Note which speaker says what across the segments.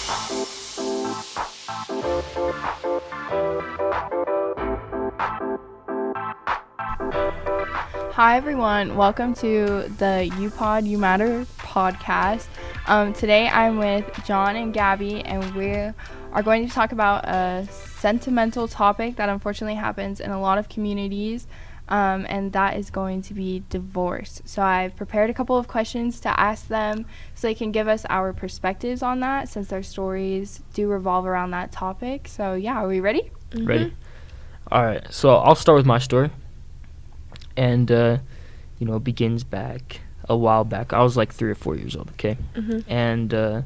Speaker 1: Hi everyone, welcome to the Upod UmattR podcast. Today I'm with John and Gabi, and we are going to talk about a sentimental topic that unfortunately happens in a lot of communities, and that is going to be divorce. So I've prepared a couple of questions to ask them so they can give us our perspectives on that, since their stories do revolve around that topic. So yeah, are we ready?
Speaker 2: Mm-hmm. Ready. All right, so I'll start with my story. And, it begins back a while back. I was like 3 or 4 years old, okay? Mm-hmm. And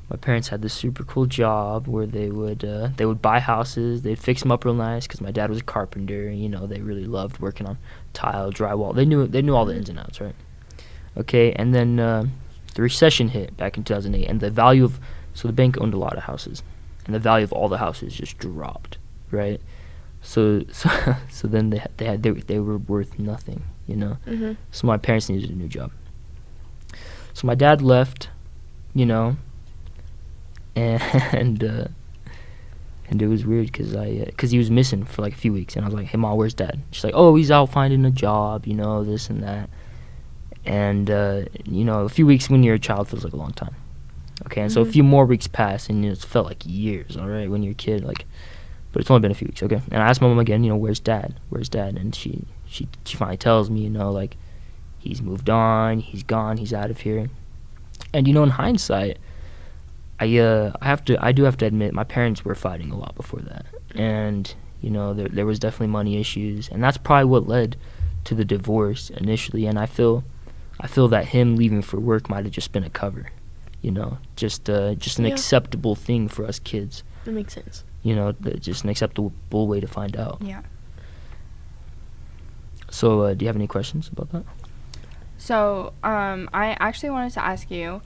Speaker 2: my parents had this super cool job where they would buy houses. They'd fix them up real nice because my dad was a carpenter. They really loved working on tile, drywall. They knew all the ins and outs, right? Okay, and then the recession hit back in 2008, and so the bank owned a lot of houses, and the value of all the houses just dropped, right? So then they were worth nothing, Mm-hmm. So my parents needed a new job. So my dad left, and it was weird because he was missing for like a few weeks, and I was like, "Hey, Mom, where's Dad?" She's like, "Oh, he's out finding a job, this and that." And a few weeks when you're a child feels like a long time. Okay, and mm-hmm. So a few more weeks passed, and it felt like years. All right, when you're a kid, like. But it's only been a few weeks, okay? And I asked my mom again, where's Dad? Where's Dad? And she finally tells me, like, he's moved on, he's gone, he's out of here. And, in hindsight, I do have to admit my parents were fighting a lot before that. And, there was definitely money issues. And that's probably what led to the divorce initially. And I feel that him leaving for work might have just been a cover, just an acceptable thing for us kids.
Speaker 3: That makes sense.
Speaker 2: Just an acceptable way to find out.
Speaker 1: Yeah.
Speaker 2: So, do you have any questions about that?
Speaker 1: So, I actually wanted to ask you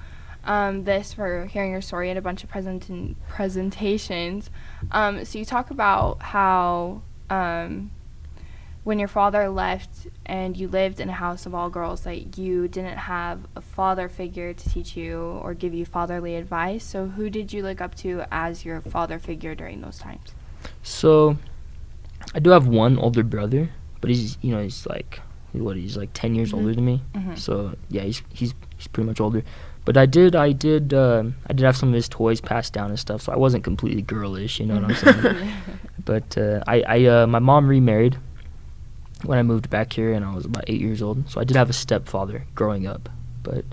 Speaker 1: this for hearing your story at a bunch of presentations. So you talk about how when your father left and you lived in a house of all girls, that you didn't have a father figure to teach you or give you fatherly advice. So who did you look up to as your father figure during those times?
Speaker 2: So I do have one older brother, but he's like 10 years mm-hmm. older than me. Mm-hmm. So yeah, he's pretty much older. But I did have some of his toys passed down and stuff, so I wasn't completely girlish, you know what I'm saying? But my mom remarried when I moved back here, and I was about 8 years old. So I did have a stepfather growing up, but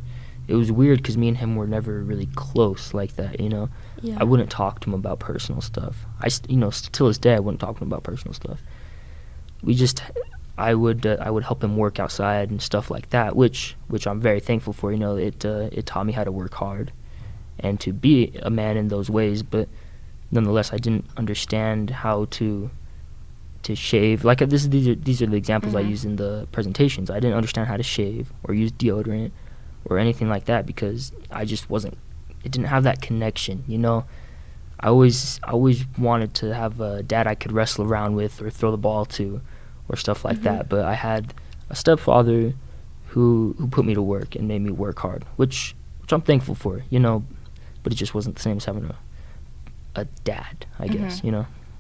Speaker 2: it was weird because me and him were never really close like that, Yeah. I wouldn't talk to him about personal stuff. Till this day, I wouldn't talk to him about personal stuff. I would help him work outside and stuff like that, which I'm very thankful for. It taught me how to work hard and to be a man in those ways. But nonetheless, I didn't understand how to shave. Like these are the examples mm-hmm. I use in the presentations. I didn't understand how to shave or use deodorant or anything like that because I just wasn't. It didn't have that connection, I always wanted to have a dad I could wrestle around with or throw the ball to, or stuff like mm-hmm. that. But I had a stepfather who put me to work and made me work hard, which I'm thankful for, But it just wasn't the same as having a dad, I mm-hmm. guess,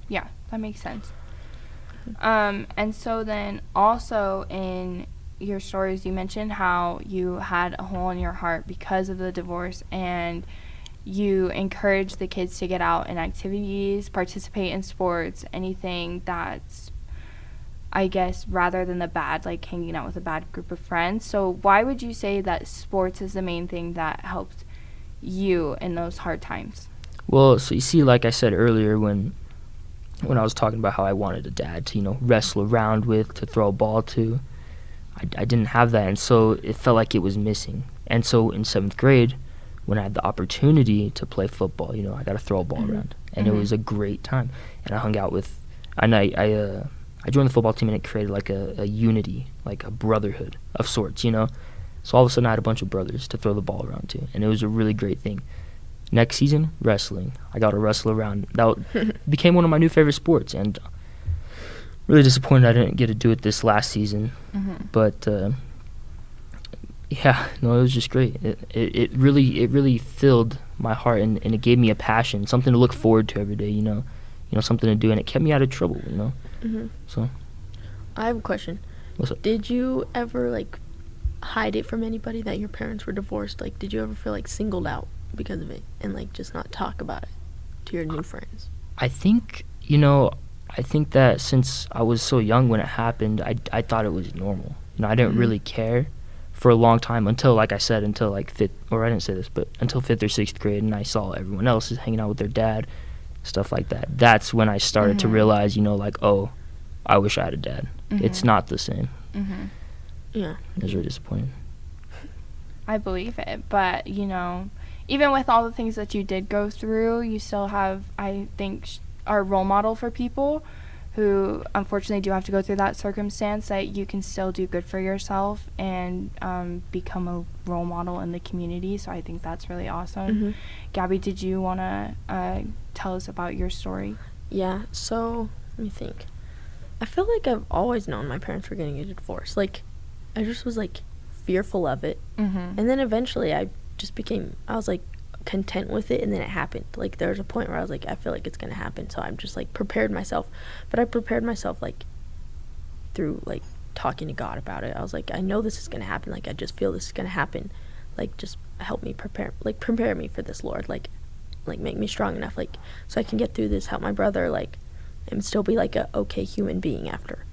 Speaker 1: Yeah, that makes sense. And so then also in your stories, you mentioned how you had a hole in your heart because of the divorce, and you encouraged the kids to get out in activities, participate in sports, anything that's, I guess, rather than the bad, like hanging out with a bad group of friends. So why would you say that sports is the main thing that helped you in those hard times?
Speaker 2: Well, so you see, like I said earlier, when I was talking about how I wanted a dad to, wrestle around with, to throw a ball to, I didn't have that, and so it felt like it was missing. And so in 7th grade, when I had the opportunity to play football, I got to throw a ball mm-hmm. around, and mm-hmm. it was a great time. And I hung out with, and I joined the football team, and it created like a unity, like a brotherhood of sorts, So all of a sudden, I had a bunch of brothers to throw the ball around to, and it was a really great thing. Next season, wrestling. I got to wrestle around. That became one of my new favorite sports, and really disappointed I didn't get to do it this last season. Mm-hmm. But it was just great. It really filled my heart, and it gave me a passion, something to look forward to every day, you know, something to do, and it kept me out of trouble, you know. So
Speaker 3: I have a question.
Speaker 2: what's up?
Speaker 3: Did you ever like hide it from anybody that your parents were divorced? Like, did you ever feel like singled out because of it, and like just not talk about it to your new friends?
Speaker 2: I think, you know, that since I was so young when it happened, I thought it was normal. You know, I didn't really care for a long time until, like I said, until like I didn't say this, but until 5th or 6th grade, and I saw everyone else is hanging out with their dad, stuff like that. That's when I started to realize, you know, like, oh, I wish I had a dad. It's not the same.
Speaker 3: Yeah.
Speaker 2: It was really disappointing.
Speaker 1: I believe it, but you know, even with all the things that you did go through, you still have, I think, are a role model for people who unfortunately do have to go through that circumstance, that you can still do good for yourself and become a role model in the community. So I think that's really awesome. Gabby, did you want to tell us about your story?
Speaker 3: Yeah, so let me think. I feel like I've always known my parents were getting a divorce. Like, I just was like fearful of it. And then eventually I was like content with it, and then it happened. Like, there was a point where I was like, I feel like it's gonna happen, so I'm just like prepared myself. But I prepared myself like through like talking to God about it. I was like, I know this is gonna happen, like I just feel this is gonna happen, like just help me prepare me for this, Lord, like make me strong enough, like so I can get through this, help my brother, like, and still be like a okay human being after.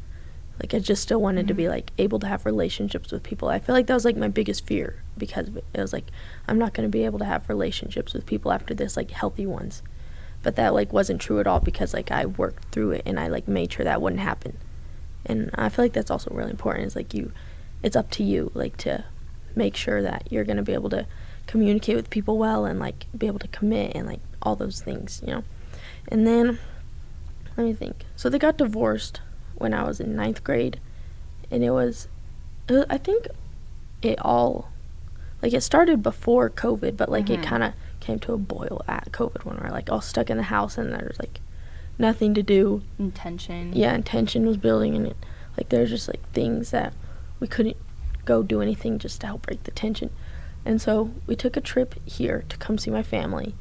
Speaker 3: Like, I just still wanted to be, like, able to have relationships with people. I feel like that was, like, my biggest fear because of it. It was, like, I'm not going to be able to have relationships with people after this, like, healthy ones. But that, like, wasn't true at all because, like, I worked through it and I, like, made sure that wouldn't happen. And I feel like that's also really important. It's, like, it's up to you, like, to make sure that you're going to be able to communicate with people well and, like, be able to commit and, like, all those things, you know. And then, let me think. So they got divorced when I was in 9th grade, and I think it all, like, it started before COVID, but, like, it kind of came to a boil at COVID when we were, like, all stuck in the house, and there was, like, nothing to do.
Speaker 1: And tension.
Speaker 3: Yeah, and tension was building, and, like, there's just, like, things that we couldn't go do anything just to help break the tension. And so we took a trip here to come see my family,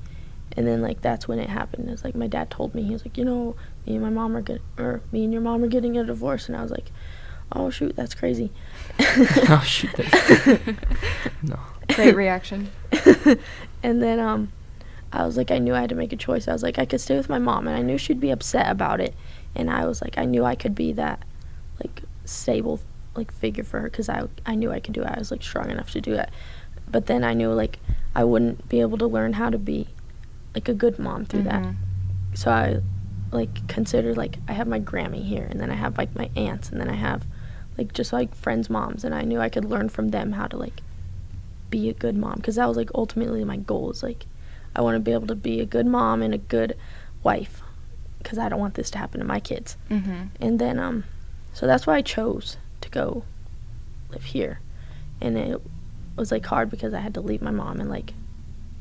Speaker 3: and then, like, that's when it happened. It's like my dad told me, he was like, you know, me and your mom are getting a divorce. And I was like, oh shoot, that's crazy.
Speaker 2: Oh shoot, no.
Speaker 1: Great reaction.
Speaker 3: And then I was like, I knew I had to make a choice. I was like, I could stay with my mom, and I knew she'd be upset about it. And I was like, I knew I could be that, like, stable, like, figure for her, because I knew I could do it. I was, like, strong enough to do it. But then I knew, like, I wouldn't be able to learn how to be, like, a good mom through that. So I, like, considered, like, I have my Grammy here, and then I have, like, my aunts, and then I have, like, just, like, friends' moms, and I knew I could learn from them how to, like, be a good mom, because that was, like, ultimately my goal, is, like, I want to be able to be a good mom and a good wife, because I don't want this to happen to my kids. And then, so that's why I chose to go live here, and it was, like, hard because I had to leave my mom and, like,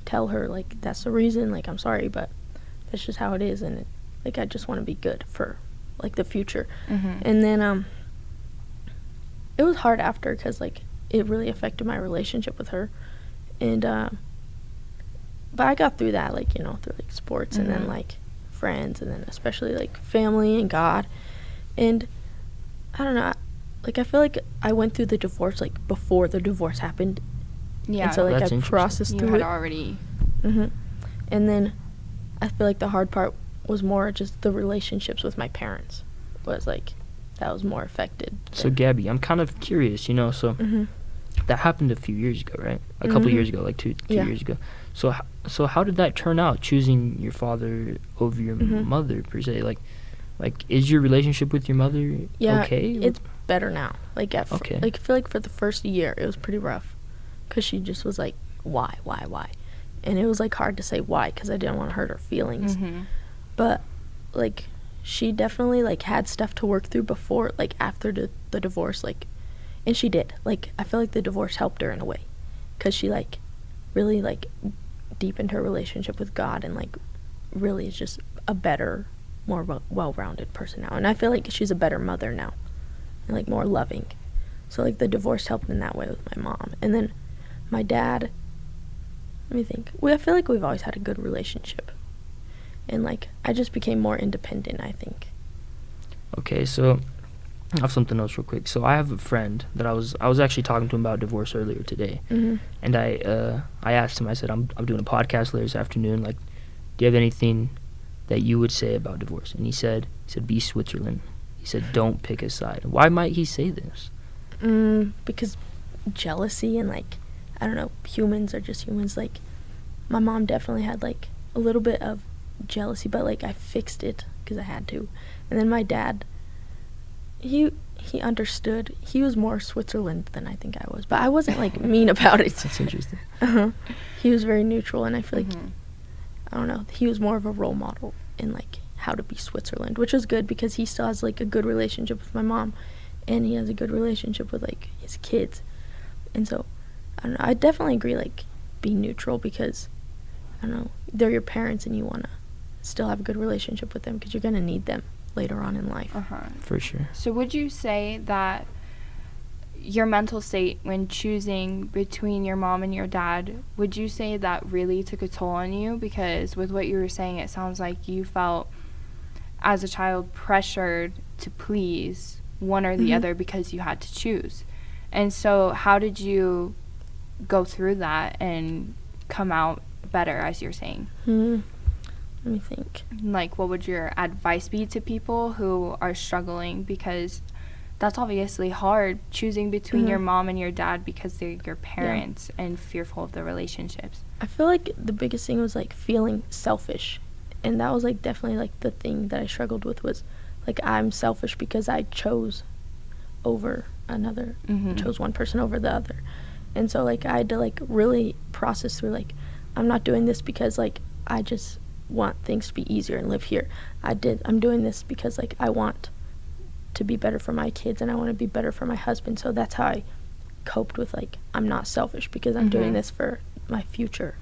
Speaker 3: tell her, like, that's the reason, like, I'm sorry, but that's just how it is, and like, I just want to be good for, like, the future. And then it was hard after, because, like, it really affected my relationship with her, and but I got through that, like, you know, through, like, sports and then, like, friends, and then especially, like, family and God. And I don't know, like, I feel like I went through the divorce, like, before the divorce happened.
Speaker 1: Yeah,
Speaker 3: and so, like,
Speaker 2: that's
Speaker 3: I processed
Speaker 1: you
Speaker 3: through
Speaker 1: had
Speaker 3: it
Speaker 1: already.
Speaker 3: And then I feel like the hard part was more just the relationships with my parents, was, like, that was more affected.
Speaker 2: So Gabby, I'm kind of curious, you know, so that happened a few years ago, right? A couple years ago, like two years ago. So how did that turn out, choosing your father over your mother, per se? Like, is your relationship with your mother okay?
Speaker 3: It's better now. Like, like, I feel like for the first year, it was pretty rough, because she just was like, why? And it was, like, hard to say why, because I didn't want to hurt her feelings. But, like, she definitely, like, had stuff to work through before, like, after the divorce, like, and she did. Like, I feel like the divorce helped her in a way, because she, like, really, like, deepened her relationship with God, and, like, really is just a better, more well-rounded person now. And I feel like she's a better mother now, and, like, more loving. So, like, the divorce helped in that way with my mom. And then my dad, Let me think. I feel like we've always had a good relationship. And, like, I just became more independent, I think.
Speaker 2: Okay, so I have something else real quick. So I have a friend that I was actually talking to him about divorce earlier today. And I asked him, I said, I'm doing a podcast later this afternoon. Like, do you have anything that you would say about divorce? And he said, be Switzerland. He said, don't pick a side. Why might he say this?
Speaker 3: Because jealousy and, like, I don't know, humans are just humans. Like, my mom definitely had, like, a little bit of jealousy, but, like, I fixed it because I had to. And then my dad, he understood. He was more Switzerland than I think I was, but I wasn't, like, mean about it.
Speaker 2: That's interesting.
Speaker 3: He was very neutral, and I feel like, I don't know, he was more of a role model in, like, how to be Switzerland, which was good because he still has, like, a good relationship with my mom, and he has a good relationship with, like, his kids. And so, I don't know, I definitely agree, like, being neutral because, I don't know, they're your parents and you want to still have a good relationship with them because you're going to need them later on in life.
Speaker 2: For sure.
Speaker 1: So would you say that your mental state when choosing between your mom and your dad, would you say that really took a toll on you? Because with what you were saying, it sounds like you felt as a child pressured to please one or the other because you had to choose. And so how did you go through that and come out better, as you're saying?
Speaker 3: Let me think.
Speaker 1: Like, what would your advice be to people who are struggling? Because that's obviously hard, choosing between your mom and your dad because they're your parents and fearful of the relationships.
Speaker 3: I feel like the biggest thing was, like, feeling selfish. And that was, like, definitely, like, the thing that I struggled with was, like, I'm selfish because I chose over another. Chose one person over the other. And so, like, I had to, like, really process through, like, I'm not doing this because, like, I just want things to be easier and live here. I'm doing this because, like, I want to be better for my kids and I want to be better for my husband. So that's how I coped with, like, I'm not selfish because I'm doing this for my future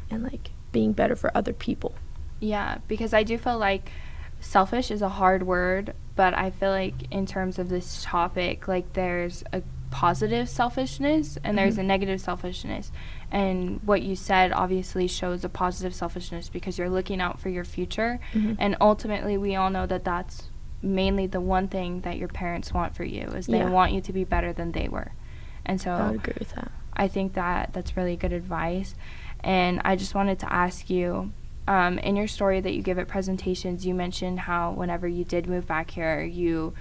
Speaker 3: and, like, being better for other people.
Speaker 1: Yeah, because I do feel like selfish is a hard word, but I feel like in terms of this topic, like, there's a positive selfishness and there's a negative selfishness. And what you said obviously shows a positive selfishness because you're looking out for your future. And ultimately, we all know that that's mainly the one thing that your parents want for you is they want you to be better than they were. And so
Speaker 3: I would agree with that.
Speaker 1: I think that that's really good advice. And I just wanted to ask you, in your story that you give at presentations, you mentioned how whenever you did move back here, you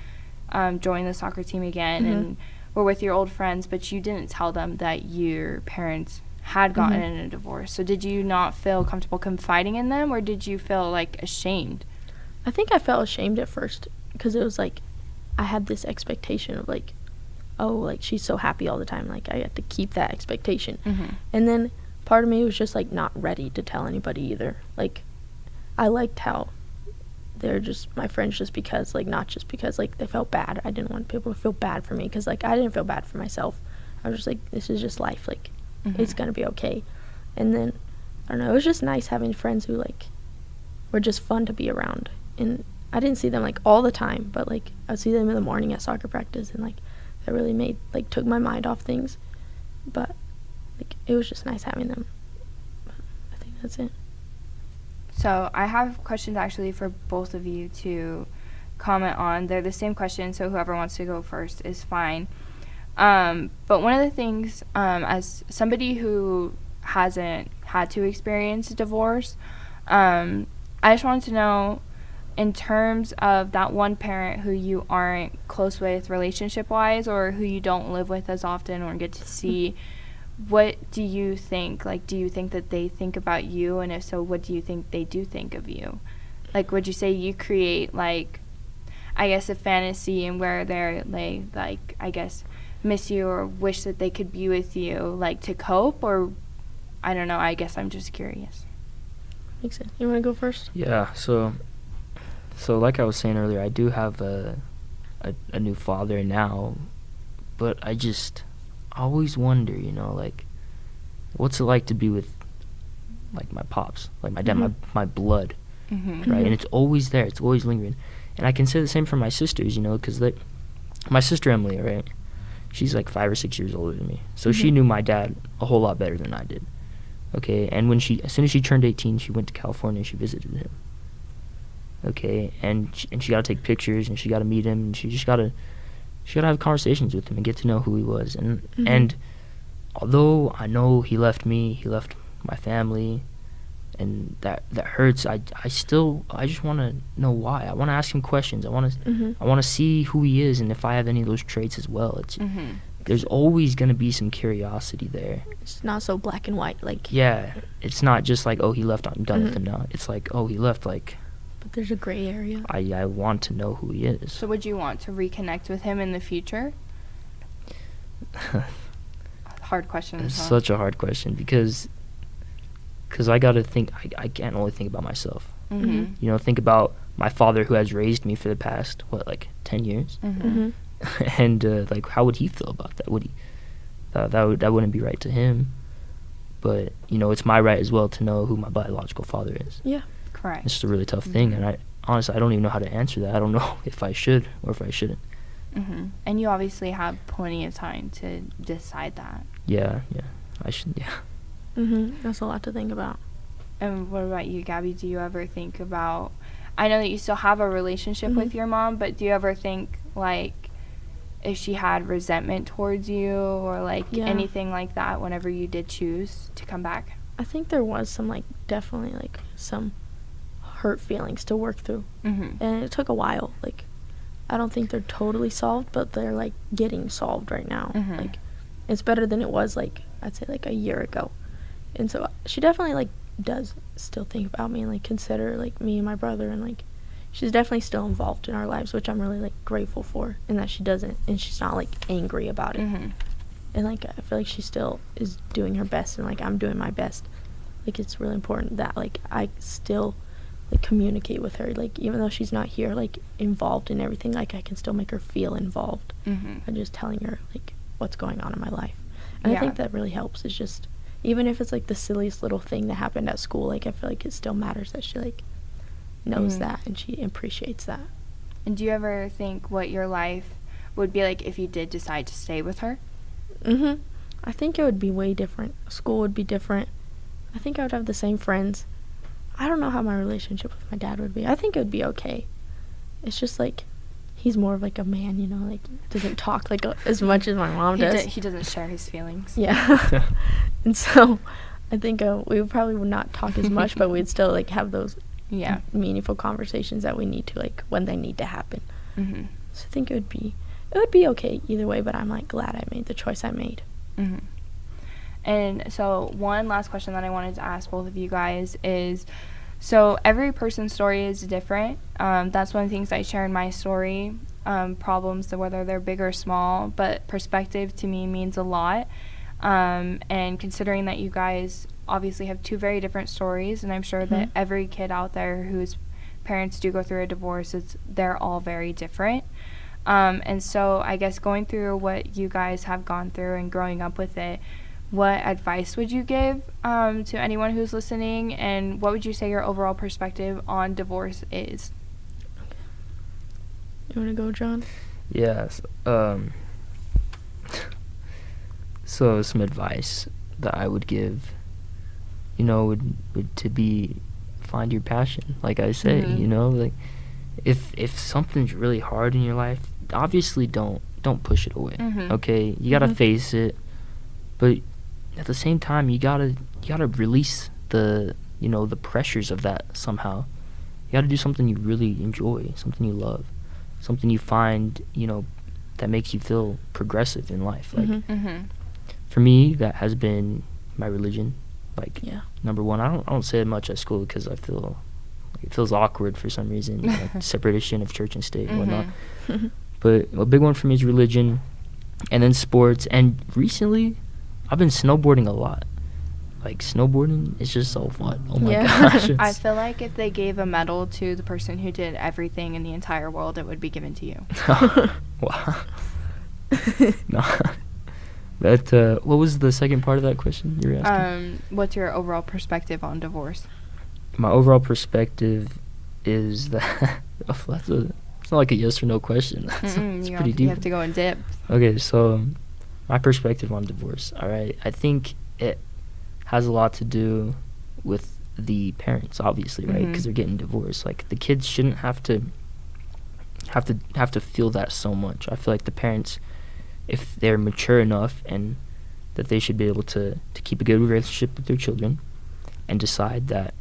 Speaker 1: joined the soccer team again and were with your old friends, but you didn't tell them that your parents had gotten in a divorce. So did you not feel comfortable confiding in them, or did you feel, like, ashamed?
Speaker 3: I think I felt ashamed at first because it was, like, I had this expectation of, like, oh, like, she's so happy all the time. Like, I had to keep that expectation. And then part of me was just, like, not ready to tell anybody either. Like, I liked how they're just my friends just because, like, not just because, like, they felt bad. I didn't want people to feel bad for me because, like, I didn't feel bad for myself. I was just like, this is just life. Like, it's going to be okay. And then, I don't know, it was just nice having friends who, like, were just fun to be around. And I didn't see them, like, all the time, but, like, I would see them in the morning at soccer practice, and, like, that really took my mind off things. But, like, it was just nice having them. But I think that's it.
Speaker 1: So I have questions actually for both of you to comment on. They're the same questions, so whoever wants to go first is fine. But one of the things, as somebody who hasn't had to experience divorce, I just wanted to know, in terms of that one parent who you aren't close with relationship-wise, or who you don't live with as often or get to see, what do you think? Like, do you think that they think about you? And if so, what do you think they do think of you? Like, would you say you create, like, I guess, a fantasy and where they're, like, I guess, miss you or wish that they could be with you, like, to cope? Or, I don't know, I guess I'm just curious.
Speaker 3: Makes sense. You want to go first?
Speaker 2: Yeah, so like I was saying earlier, I do have a new father now, but I just always wonder, you know, like, what's it like to be with, like, my pops, like my dad, my blood, right? And it's always there, it's always lingering. And I can say the same for my sisters, you know, because my sister Emily, right, she's like 5 or 6 years older than me, so she knew my dad a whole lot better than I did. Okay, and as soon as she turned 18, she went to California and she visited him. Okay, and she got to take pictures and she got to meet him and she got to have conversations with him and get to know who he was. And although I know he left me, he left my family, and that hurts, I just want to know why. I want to ask him questions. I want to see who he is and if I have any of those traits as well. There's always going to be some curiosity there.
Speaker 3: It's not so black and white, like.
Speaker 2: Yeah, it's not just like, oh, he left, I'm done with him now. It's like, oh, he left, like.
Speaker 3: But there's a gray area.
Speaker 2: I want to know who he is.
Speaker 1: So would you want to reconnect with him in the future? Hard question.
Speaker 2: It's such a hard question because I got to think, I can't only think about myself. You know, think about my father who has raised me for the past, 10 years? And like, how would he feel about that? Would he that wouldn't be right to him, but you know, it's my right as well to know who my biological father is.
Speaker 3: Yeah,
Speaker 1: correct.
Speaker 2: It's just a really tough thing, and I honestly don't even know how to answer that. I don't know if I should or if I shouldn't.
Speaker 1: And you obviously have plenty of time to decide that.
Speaker 2: Yeah, I should. Yeah.
Speaker 3: That's a lot to think about.
Speaker 1: And what about you, Gabby? Do you ever think about, I know that you still have a relationship with your mom, but do you ever think, like, if she had resentment towards you or, like, anything like that whenever you did choose to come back?
Speaker 3: I think there was some, like, definitely, like, some hurt feelings to work through. And it took a while. Like, I don't think they're totally solved, but they're, like, getting solved right now. Like, it's better than it was, like, I'd say, like, a year ago. And so she definitely, like, does still think about me and, like, consider, like, me and my brother, and, like, she's definitely still involved in our lives, which I'm really, like, grateful for, and that she doesn't, and she's not, like, angry about it. And, like, I feel like she still is doing her best, and, like, I'm doing my best. Like, it's really important that, like, I still, like, communicate with her, like, even though she's not here, like, involved in everything, like, I can still make her feel involved by just telling her, like, what's going on in my life. And I think that really helps. It's just, even if it's, like, the silliest little thing that happened at school, like, I feel like it still matters that she, like, knows that and she appreciates that.
Speaker 1: And do you ever think what your life would be like if you did decide to stay with her?
Speaker 3: I think it would be way different. School would be different. I think I would have the same friends. I don't know how my relationship with my dad would be. I think it would be okay. It's just, like, he's more of, like, a man, you know, like, doesn't talk, like, as much as my mom does.
Speaker 1: He doesn't share his feelings.
Speaker 3: Yeah. And so I think we probably would not talk as much, but we'd still, like, have those meaningful conversations that we need to, like, when they need to happen. So I think it would be okay either way, but I'm, like, glad I made the choice I made.
Speaker 1: And so one last question that I wanted to ask both of you guys is, so every person's story is different. That's one of the things I share in my story, problems, so whether they're big or small, but perspective to me means a lot. And considering that you guys obviously have two very different stories, and I'm sure that every kid out there whose parents do go through a divorce, they're all very different. And so I guess going through what you guys have gone through and growing up with it, what advice would you give to anyone who's listening, and what would you say your overall perspective on divorce is?
Speaker 3: You want to go, John?
Speaker 2: Yes. So some advice that I would give, you know, would to be find your passion. Like I say, you know, like if something's really hard in your life, obviously don't push it away. Okay, you gotta face it, but at the same time, you gotta release the pressures of that somehow. You gotta do something you really enjoy, something you love, something you find, you know, that makes you feel progressive in life. Like for me, that has been my religion. Like number one, I don't say it much at school because I feel like it feels awkward for some reason, like separation of church and state and whatnot. But a big one for me is religion, and then sports. And recently, I've been snowboarding a lot. Like, snowboarding is just so fun. Oh my gosh.
Speaker 1: I feel like if they gave a medal to the person who did everything in the entire world, it would be given to you.
Speaker 2: Wow. No. But what was the second part of that question you were asking?
Speaker 1: What's your overall perspective on divorce?
Speaker 2: My overall perspective is that it's not like a yes or no question. It's pretty deep.
Speaker 1: You have to go in depth.
Speaker 2: Okay, so my perspective on divorce. All right, I think has a lot to do with the parents, obviously, right? Because they're getting divorced. Like, the kids shouldn't have to feel that so much. I feel like the parents, if they're mature enough, and that they should be able to keep a good relationship with their children and decide that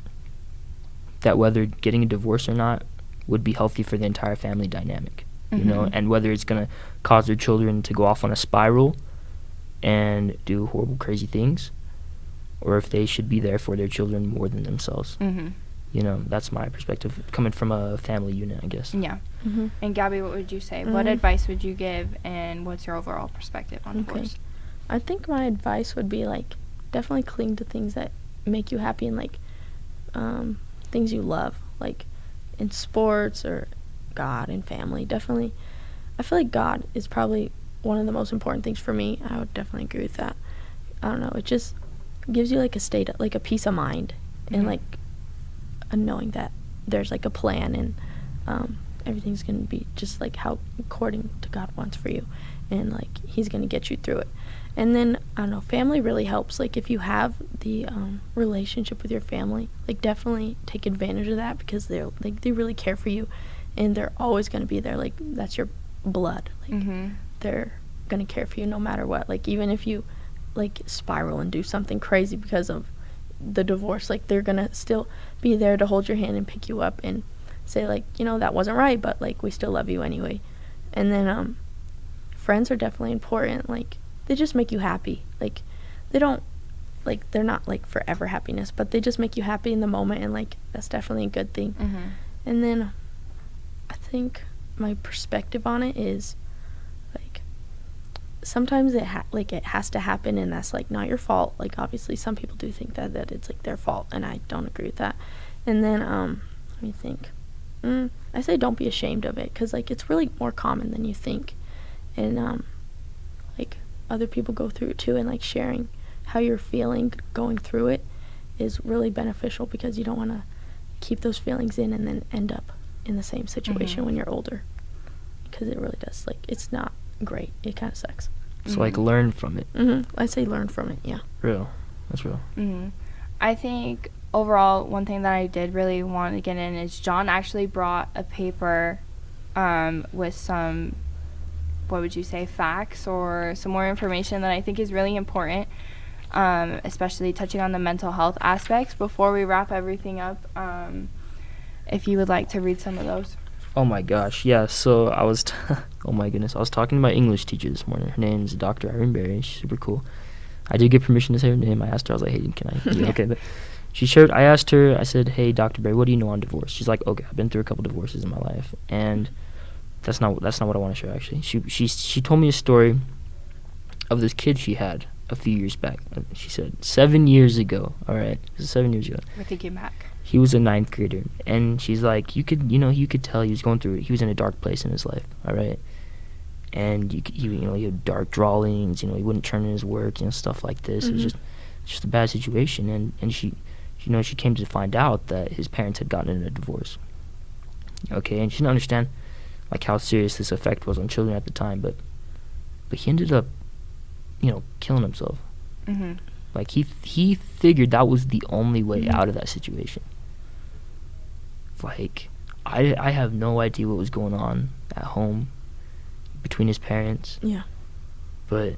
Speaker 2: whether getting a divorce or not would be healthy for the entire family dynamic, you know, and whether it's going to cause their children to go off on a spiral and do horrible, crazy things, or if they should be there for their children more than themselves. You know, that's my perspective, coming from a family unit, I guess.
Speaker 1: Yeah. And Gabby, what would you say? What advice would you give, and what's your overall perspective on divorce?
Speaker 3: I think my advice would be, like, definitely cling to things that make you happy, and, like, things you love, like in sports or God and family. Definitely, I feel like God is probably one of the most important things for me. I would definitely agree with that. I don't know, it just gives you like a state, like a peace of mind, and like a knowing that there's like a plan, and everything's gonna be just like how according to God wants for you, and like he's gonna get you through it. And then, I don't know, family really helps. Like, if you have the relationship with your family, like, definitely take advantage of that, because they're, like, they really care for you, and they're always going to be there. Like, that's your blood. Like, they're going to care for you no matter what. Like, even if you, like, spiral and do something crazy because of the divorce, like, they're going to still be there to hold your hand and pick you up and say, like, you know, that wasn't right, but, like, we still love you anyway. And then friends are definitely important. Like, they just make you happy. Like, they don't, like, they're not, like, forever happiness, but they just make you happy in the moment, and, like, that's definitely a good thing. And then I think my perspective on it is, like, sometimes it has to happen, and that's, like, not your fault. Like, obviously, some people do think that it's, like, their fault, and I don't agree with that. And then, let me think. I say don't be ashamed of it, because, like, it's really more common than you think. And, like, other people go through it too, and like sharing how you're feeling going through it is really beneficial, because you don't want to keep those feelings in and then end up in the same situation when you're older, because it really does, like, it's not great. It kind of sucks.
Speaker 2: So like, learn from it.
Speaker 3: I say learn from it. Yeah,
Speaker 2: that's real.
Speaker 1: I think overall, one thing that I did really want to get in is John actually brought a paper with some, what would you say, facts or some more information that I think is really important, especially touching on the mental health aspects. Before we wrap everything up, if you would like to read some of those.
Speaker 2: Oh my gosh, yeah. So I was, oh my goodness, I was talking to my English teacher this morning. Her name's Dr. Irene Berry. She's super cool. I did get permission to say her name. I asked her, I was like, hey, can I? Yeah, okay, but I asked her, I said, hey, Dr. Berry, what do you know on divorce? She's like, okay, I've been through a couple divorces in my life, and that's not what I want to share, actually. She told me a story of this kid she had a few years back. She said 7 years ago. All right, this is 7 years ago.
Speaker 1: We're thinking back.
Speaker 2: He was a 9th grader, and she's like, you could tell he was going through it. He was in a dark place in his life. All right, and he had dark drawings. He wouldn't turn in his work, stuff like this. It was just a bad situation, and she came to find out that his parents had gotten in a divorce. Okay, and she didn't understand like how serious this effect was on children at the time, but he ended up, killing himself. Like, he figured that was the only way out of that situation. Like, I have no idea what was going on at home between his parents. Yeah. But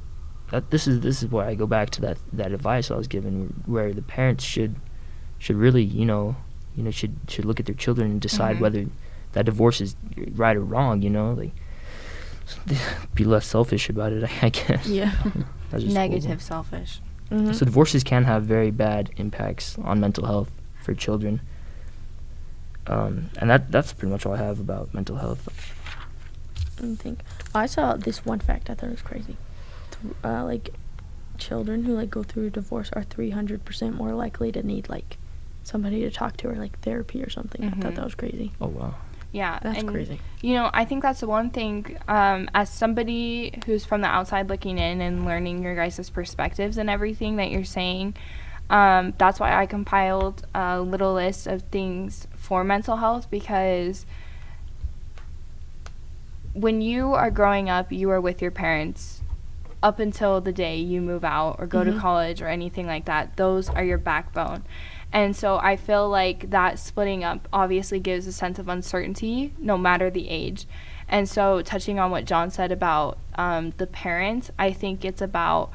Speaker 2: this is where I go back to that advice I was given, where the parents should really, should look at their children and decide whether that divorce is right or wrong, like, be less selfish about it, I guess. Yeah.
Speaker 1: Negative selfish.
Speaker 2: So divorces can have very bad impacts on mental health for children. And that's pretty much all I have about mental health.
Speaker 3: I saw this one fact I thought it was crazy. Like, children who like go through a divorce are 300% more likely to need like somebody to talk to, or like therapy or something. I thought that was crazy.
Speaker 2: Oh wow.
Speaker 1: Yeah,
Speaker 3: that's crazy.
Speaker 1: I think that's the one thing, as somebody who's from the outside looking in and learning your guys' perspectives and everything that you're saying, that's why I compiled a little list of things for mental health, because when you are growing up, you are with your parents up until the day you move out or go to
Speaker 3: Mhm.
Speaker 1: college or anything like that. Those are your backbone. And so I feel like that splitting up obviously gives a sense of uncertainty no matter the age. And so touching on what John said about the parents, I think it's about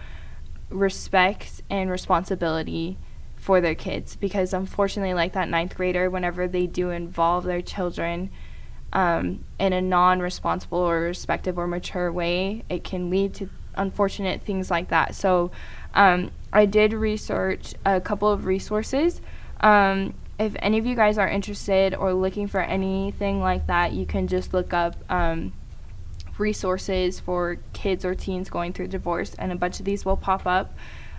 Speaker 1: respect and responsibility for their kids, because unfortunately, like that 9th grader, whenever they do involve their children in a non-responsible or respective or mature way, it can lead to unfortunate things like that. So I did research a couple of resources. If any of you guys are interested or looking for anything like that, you can just look up resources for kids or teens going through divorce, and a bunch of these will pop up.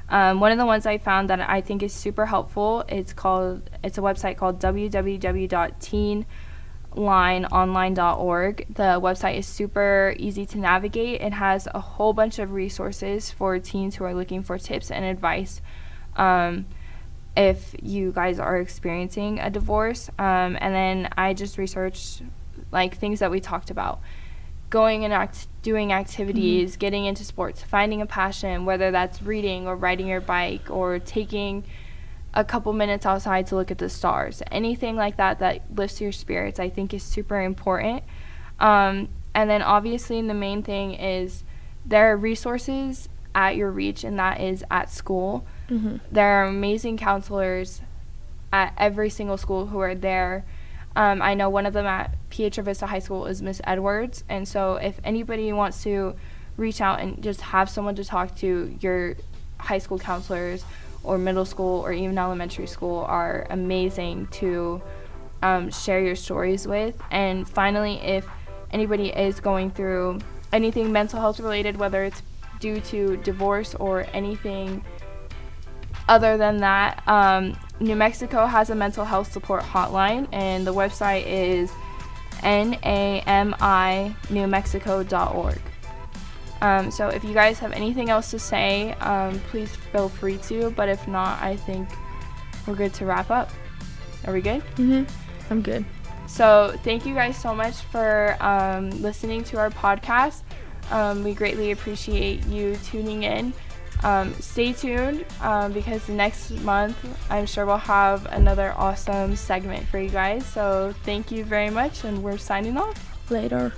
Speaker 1: One of the ones I found that I think is super helpful, it's a website called www.teenlineonline.org. The website is super easy to navigate. It has a whole bunch of resources for teens who are looking for tips and advice if you guys are experiencing a divorce. And then I just researched like things that we talked about. Going and doing activities, getting into sports, finding a passion, whether that's reading or riding your bike or taking a couple minutes outside to look at the stars. Anything like that that lifts your spirits, I think, is super important. And then obviously the main thing is there are resources at your reach, and that is at school. There are amazing counselors at every single school who are there. I know one of them at Pietro Vista High School is Miss Edwards, and so if anybody wants to reach out and just have someone to talk to, your high school counselors or middle school or even elementary school are amazing to share your stories with. And finally, if anybody is going through anything mental health related, whether it's due to divorce or anything other than that, New Mexico has a mental health support hotline, and the website is NAMINewmexico.org. So if you guys have anything else to say, please feel free to, but if not, I think we're good to wrap up. Are we good?
Speaker 3: I'm good.
Speaker 1: So thank you guys so much for listening to our podcast. We greatly appreciate you tuning in. Stay tuned because next month I'm sure we'll have another awesome segment for you guys. So thank you very much, and we're signing off.
Speaker 3: Later.